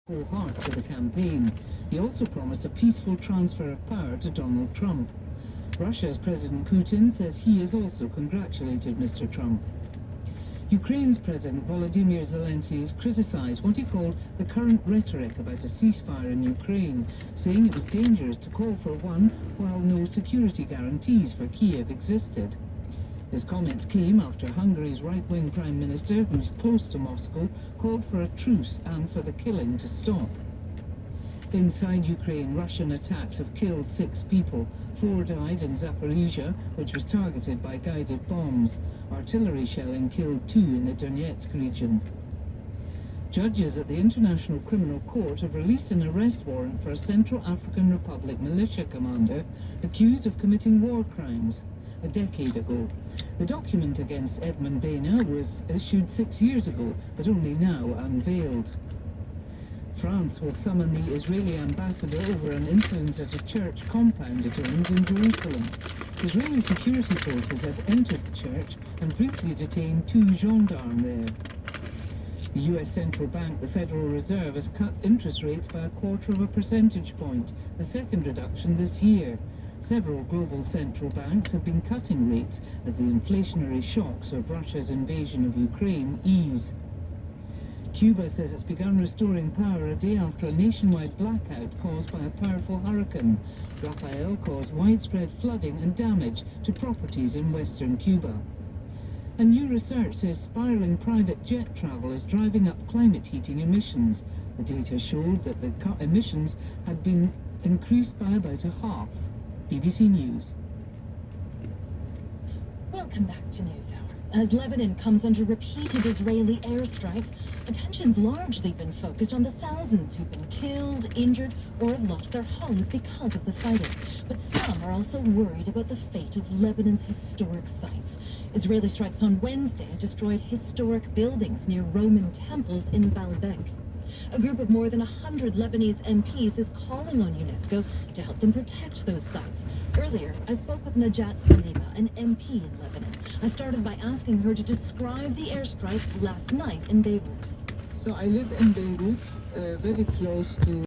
whole heart to the campaign. He also promised a peaceful transfer of power to Donald Trump. Russia's President Putin says he has also congratulated Mr. Trump. Ukraine's President Volodymyr Zelensky has criticized what he called the current rhetoric about a ceasefire in Ukraine, saying it was dangerous to call for one while no security guarantees for Kiev existed. His comments came after Hungary's right-wing Prime Minister, who's close to Moscow, called for a truce and for the killing to stop. Inside Ukraine, Russian attacks have killed 6 people. 4 died in Zaporizhia, which was targeted by guided bombs. Artillery shelling killed 2 in the Donetsk region. Judges at the International Criminal Court have released an arrest warrant for a Central African Republic militia commander accused of committing war crimes a decade ago. The document against Edmund Baena was issued 6 years ago, but only now unveiled. France will summon the Israeli ambassador over an incident at a church compound it owns in Jerusalem. Israeli security forces have entered the church and briefly detained 2 gendarmes there. The US Central Bank, the Federal Reserve, has cut interest rates by 1/4 percentage point, the second reduction this year. Several global central banks have been cutting rates as the inflationary shocks of Russia's invasion of Ukraine ease. Cuba says it's begun restoring power a day after a nationwide blackout caused by a powerful hurricane. Rafael caused widespread flooding and damage to properties in western Cuba. And new research says spiraling private jet travel is driving up climate heating emissions. The data showed that the emissions had been increased by about a half. BBC News. Welcome back to NewsHour. As Lebanon comes under repeated Israeli airstrikes, attention's largely been focused on the thousands who've been killed, injured, or have lost their homes because of the fighting. But some are also worried about the fate of Lebanon's historic sites. Israeli strikes on Wednesday destroyed historic buildings near Roman temples in Baalbek. A group of more than 100 Lebanese MPs is calling on UNESCO to help them protect those sites. Earlier, I spoke with Najat Salima, an MP in Lebanon. I started by asking her to describe the airstrike last night in Beirut. So I live in Beirut, very close to